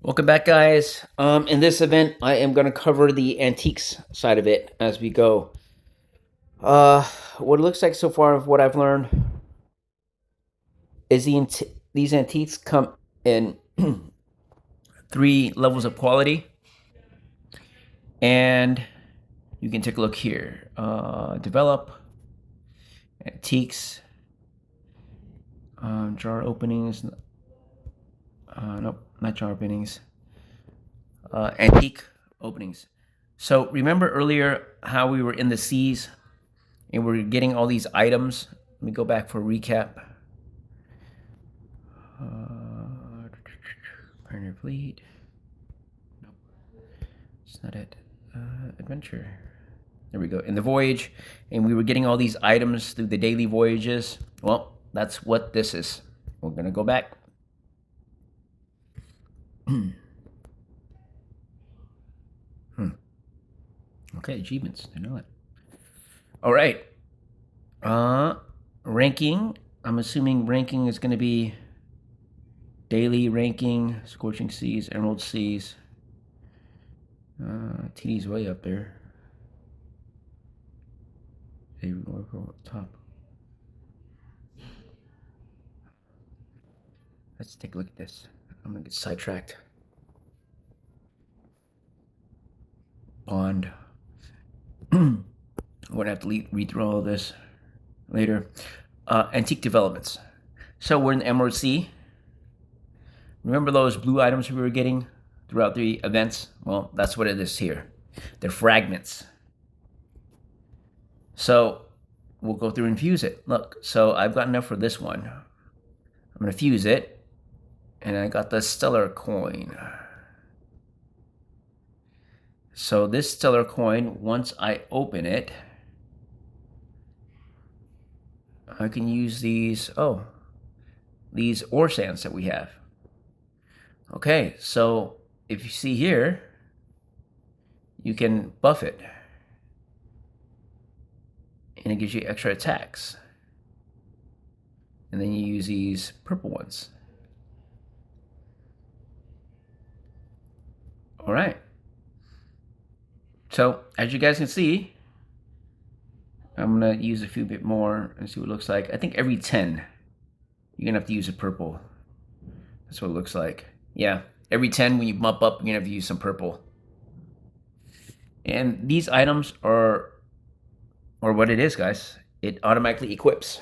Welcome back, guys. In this event, I am going to cover the antiques side of it as we go. What it looks like so far of what I've learned is these antiques come in three levels of quality, and you can take a look here. Develop, antiques, jar openings. Nope, not jar openings. Antique openings. So remember earlier how we were in the seas and we're getting all these items. Let me go back for a recap. Pioneer Fleet. Nope, it's not it. Adventure. There we go. In the voyage, and we were getting all these items through the daily voyages. Well, that's what this is. We're gonna go back. Okay, achievements. I know it. All right. Ranking. I'm assuming ranking is going to be daily ranking, scorching seas, emerald seas. TD's way up there. Top. Let's take a look at this. I'm gonna get sidetracked. Bond. I'm gonna have to read through all of this later. Antique developments. So we're in the Emerald Sea. Remember those blue items we were getting throughout the events? Well, that's what it is here. They're fragments. So we'll go through and fuse it. Look, so I've got enough for this one. I'm gonna fuse it, and I got the stellar coin. So this stellar coin, once I open it, I can use these ore sands that we have. Okay, so if you see here, you can buff it, and it gives you extra attacks. And then you use these purple ones. All right. So as you guys can see, I'm gonna use a few bit more and see what it looks like. I think every 10, you're gonna have to use a purple. That's what it looks like. Yeah, every 10 when you bump up, you're gonna have to use some purple. And these items are what it is, guys. It automatically equips.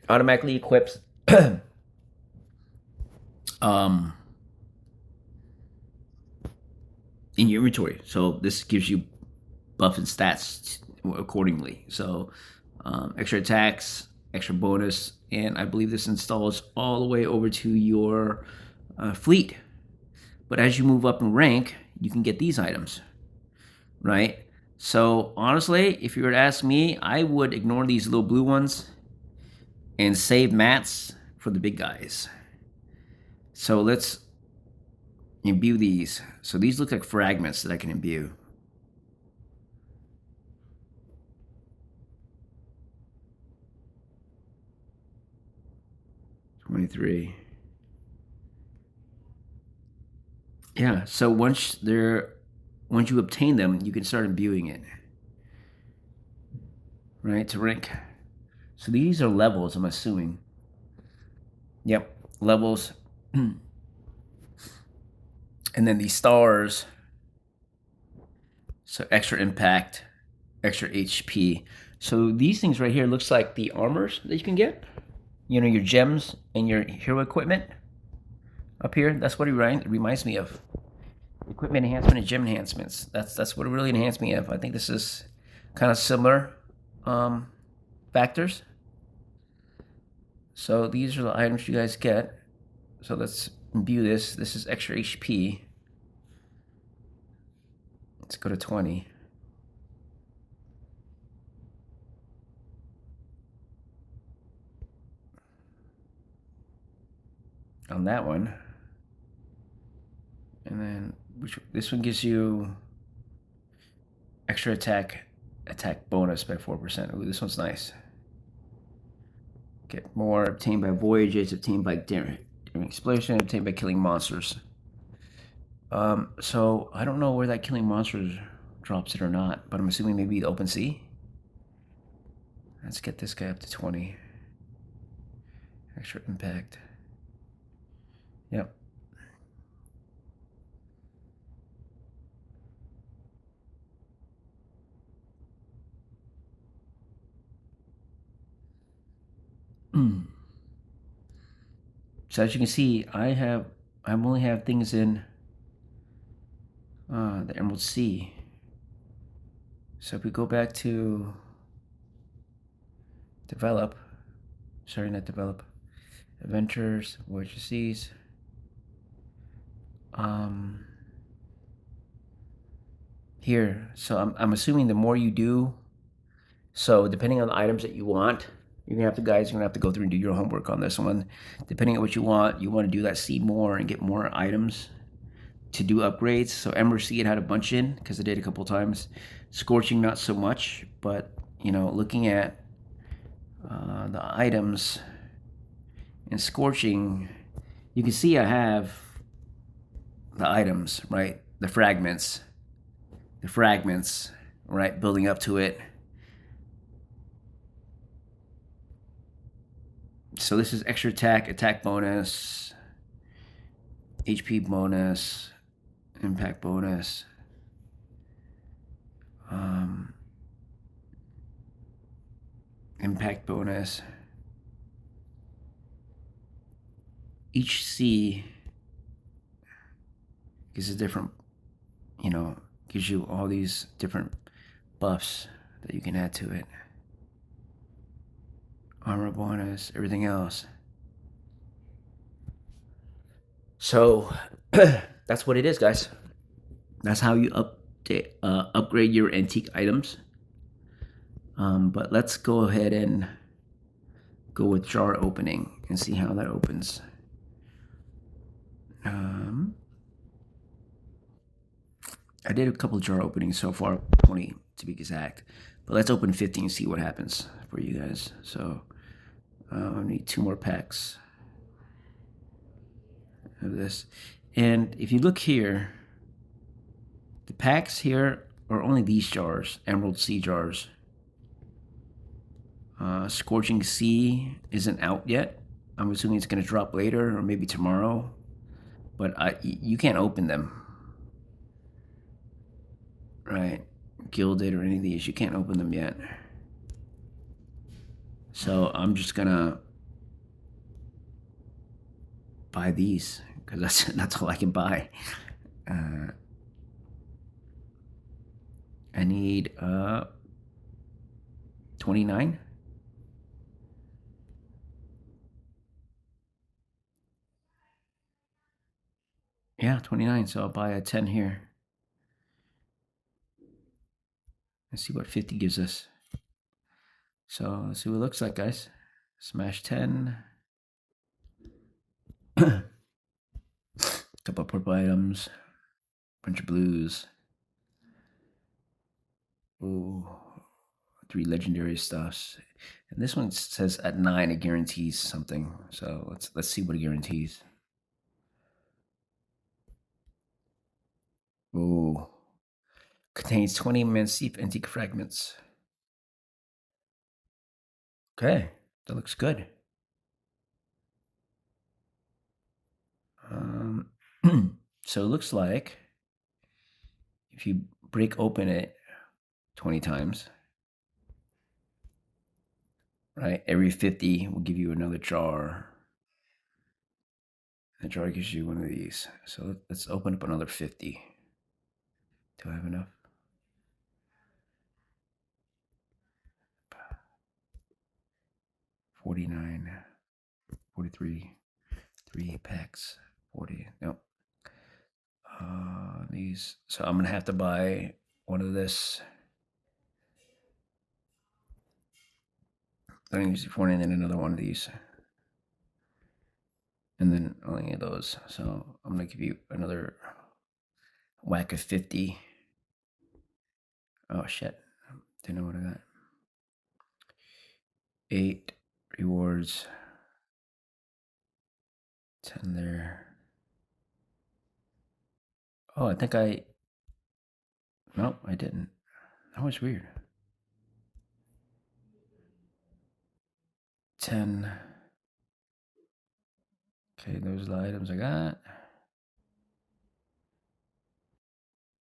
Automatically equips in your inventory. So this gives you buff and stats accordingly. So extra attacks, extra bonus, and I believe this installs all the way over to your fleet. But as you move up in rank, you can get these items, right? So honestly, if you were to ask me, I would ignore these little blue ones and save mats for the big guys. So let's imbue these. So these look like fragments that I can imbue. $23. Yeah, so once you obtain them, you can start imbuing it. Right, to rank. So these are levels, I'm assuming. Yep, levels. And then these stars. So extra impact, extra HP. So these things right here looks like the armors that you can get. You know, your gems and your hero equipment up here. That's what it reminds me of. Equipment enhancement and gem enhancements. That's what it really enhanced me of. I think this is kind of similar factors. So these are the items you guys get. So let's imbue this. This is extra HP. Let's go to 20. On that one. And then this one gives you extra attack bonus by 4%. Ooh, this one's nice. Get more obtained by voyages, obtained by different Explosion obtained by killing monsters. So I don't know where that killing monsters drops it or not, but I'm assuming maybe the open sea. Let's get this guy up to 20. Extra impact. Yep. So as you can see, I only have things in the Emerald Sea. So if we go back to develop, sorry, not develop, adventures, Voyage of Seas. Here, so I'm assuming the more you do, so depending on the items that you want, you're gonna have to, guys, you're gonna have to go through and do your homework on this one. Depending on what you want to do that sea more and get more items to do upgrades. So Emerald Sea had a bunch in because I did a couple times. Scorching not so much, but you know, looking at the items in Scorching, you can see I have the items, right? The fragments, right? Building up to it. So this is extra attack bonus, HP bonus, impact bonus. Impact bonus. Each C gives a different, you know, gives you all these different buffs that you can add to it. Armor bonus, everything else. So that's what it is, guys. That's how you upgrade your antique items. But let's go ahead and go with jar opening and see how that opens. I did a couple jar openings so far, 20 to be exact. But let's open 50 and see what happens for you guys. So I need 2 more packs of this. And if you look here, the packs here are only these jars, Emerald Sea jars. Scorching Sea isn't out yet. I'm assuming it's going to drop later or maybe tomorrow. But you can't open them. Right. Gilded or any of these, you can't open them yet. So I'm just going to buy these because that's all I can buy. I need 29. Yeah, 29. So I'll buy a 10 here. Let's see what 50 gives us. So let's see what it looks like, guys. Smash 10. Couple of purple items. Bunch of blues. Ooh. 3 legendary stuffs. And this one says at 9 it guarantees something. So let's see what it guarantees. Ooh. Contains 20 Mansif antique fragments. Okay, that looks good. So it looks like if you break open it 20 times, right, every 50 will give you another jar. The jar gives you one of these. So let's open up another 50. Do I have enough? 49, 43, 3 packs, 40. Nope. These. So I'm gonna have to buy one of this. I'm gonna use it for and then another one of these. And then only of those. So I'm gonna give you another whack of 50. Oh shit. Didn't know what I got. 8 rewards. 10 there. Oh, I think I... Nope, I didn't. That was weird. 10. Okay, those are the items I got.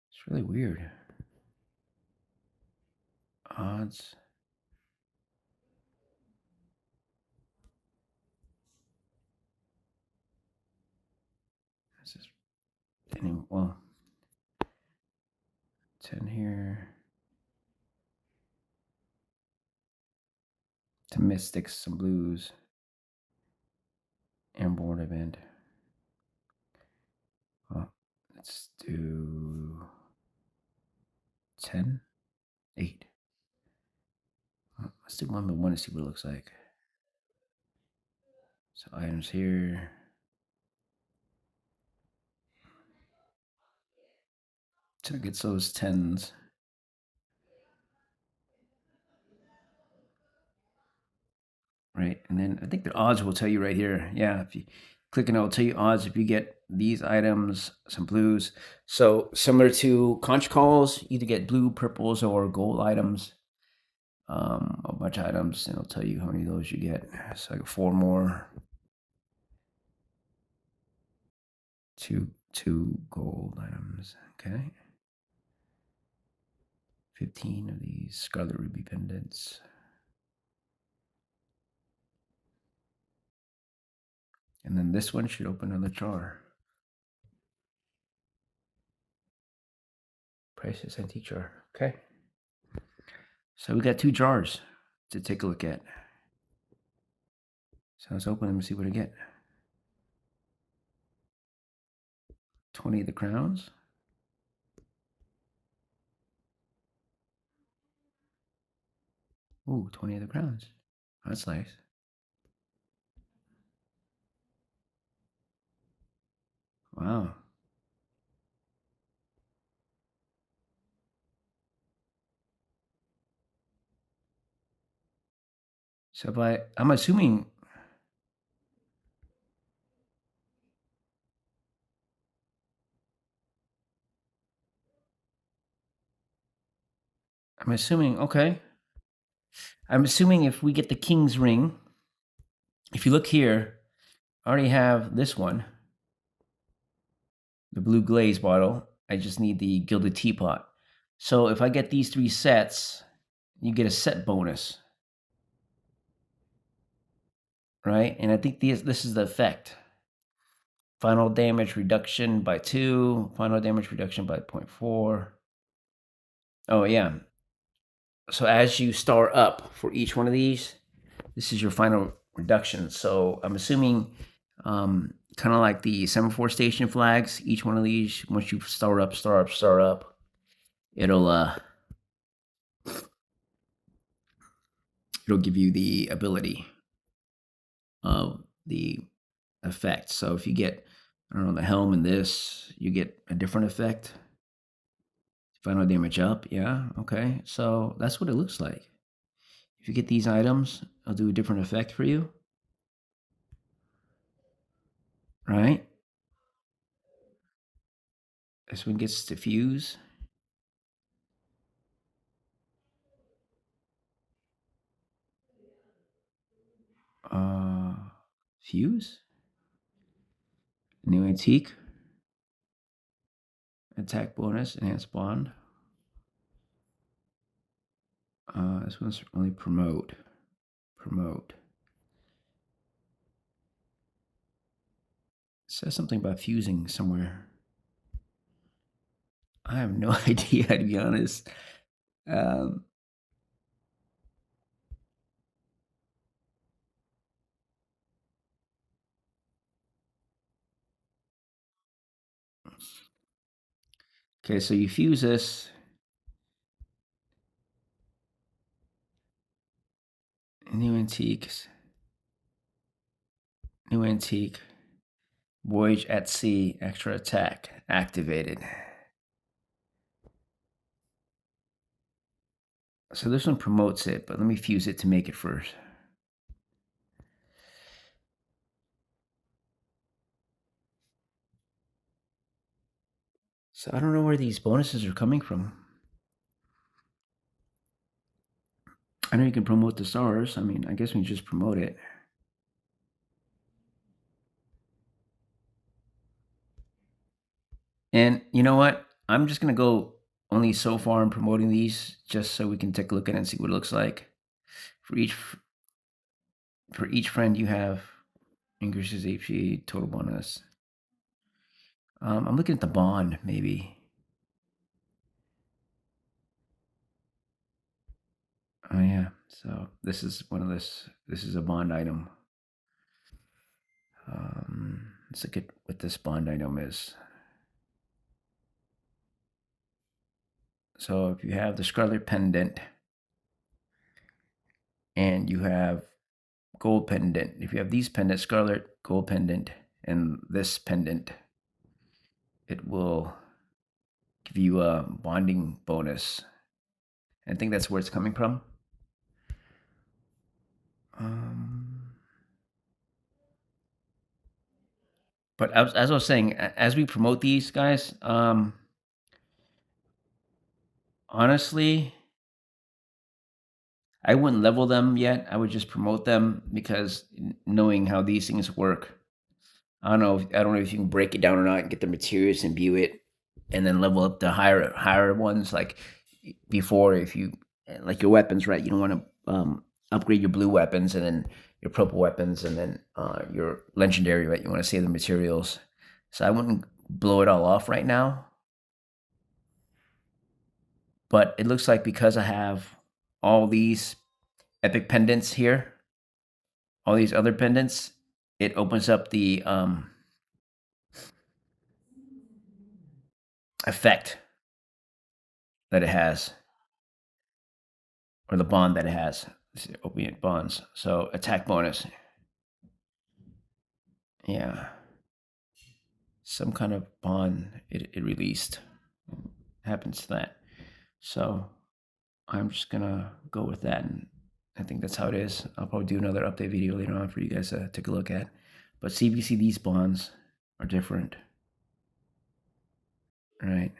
It's really weird. Odds. This is... Well, 10 here. To Mystics, some blues. Airborne event. Well, let's do 10, 8. Well, let's do 1 by 1 to see what it looks like. So items here. So it gets those 10s. Right, and then I think the odds will tell you right here. Yeah, if you click on it, it'll tell you odds if you get these items, some blues. So similar to conch calls, either get blue, purples, or gold items. A bunch of items, and it'll tell you how many of those you get. So I got 4 more. Two gold items. Okay. 15 of these scarlet ruby pendants. And then this one should open another jar. Prices antique jar. Okay. So we got 2 jars to take a look at. So let's open them and see what I get. 20 of the crowns. Ooh, 20 of the crowns. That's nice. Wow. So if I'm assuming okay. I'm assuming if we get the king's ring, if you look here, I already have this one, the blue glaze bottle. I just need the gilded teapot. So if I get these 3 sets, you get a set bonus, right? And I think this is the effect. Final damage reduction by 2, final damage reduction by 0.4. Oh yeah. So as you star up for each one of these, this is your final reduction. So I'm assuming kind of like the semaphore station flags, each one of these, once you star up, it'll give you the ability of the effect. So if you get, I don't know, the helm and this, you get a different effect. Final damage up, yeah, okay. So that's what it looks like. If you get these items, I'll do a different effect for you. Right? This one gets to fuse. Fuse? New antique. Attack bonus, enhanced bond. This one's only promote. Promote. It says something about fusing somewhere. I have no idea, to be honest. Okay, so you fuse this. New antiques. New antique. Voyage at sea. Extra attack. Activated. So this one promotes it, but let me fuse it to make it 1st. So I don't know where these bonuses are coming from. I know you can promote the stars. I mean, I guess we just promote it. And you know what? I'm just going to go only so far in promoting these just so we can take a look at it and see what it looks like. For each friend you have, increases HP, total bonus. I'm looking at the bond, maybe. Oh yeah, so this is one of this is a bond item. Let's look at what this bond item is. So if you have the Scarlet Pendant and you have Gold Pendant, if you have these pendants, Scarlet, Gold Pendant, and this pendant, it will give you a bonding bonus. I think that's where it's coming from. But as I was saying, as we promote these guys, honestly, I wouldn't level them yet. I would just promote them because knowing how these things work, I don't know. I don't know if you can break it down or not and get the materials and view it, and then level up the higher ones. Like before, if you like your weapons, right? You don't want to upgrade your blue weapons and then your purple weapons and then your legendary, right? You want to save the materials. So I wouldn't blow it all off right now. But it looks like because I have all these epic pendants here, all these other pendants, it opens up the effect that it has, or the bond that it has. Opiate bonds. So attack bonus. Yeah. Some kind of bond it released. Happens to that. So I'm just gonna go with that, and I think that's how it is. I'll probably do another update video later on for you guys to take a look at. But CBC, these bonds are different. Right.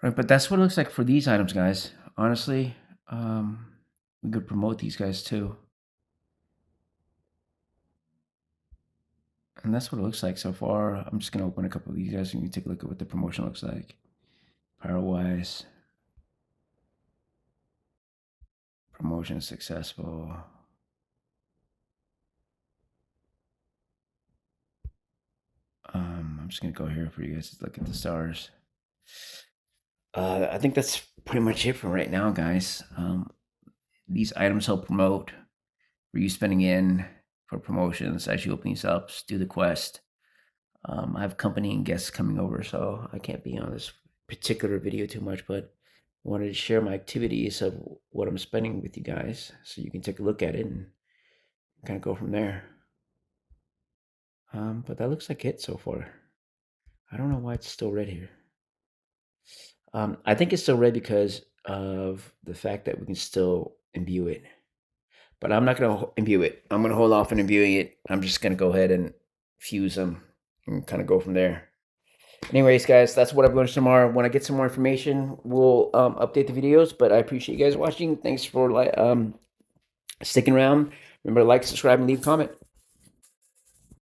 Right, but that's what it looks like for these items, guys. Honestly, we could promote these guys too. And that's what it looks like so far. I'm just going to open a couple of these guys and you can take a look at what the promotion looks like. Power-wise. Promotion successful. I'm just going to go here for you guys to look at the stars. I think that's pretty much it for right now, guys. These items help promote. Were you spending in for promotions as you open these up, do the quest. I have company and guests coming over, so I can't be on this particular video too much, but I wanted to share my activities of what I'm spending with you guys so you can take a look at it and kind of go from there. But that looks like it so far. I don't know why it's still red here. I think it's still red because of the fact that we can still imbue it. But I'm not going to imbue it. I'm going to hold off on imbuing it. I'm just going to go ahead and fuse them and kind of go from there. Anyways, guys, that's what I'm going to tomorrow. When I get some more information, we'll update the videos. But I appreciate you guys watching. Thanks for sticking around. Remember to like, subscribe, and leave a comment.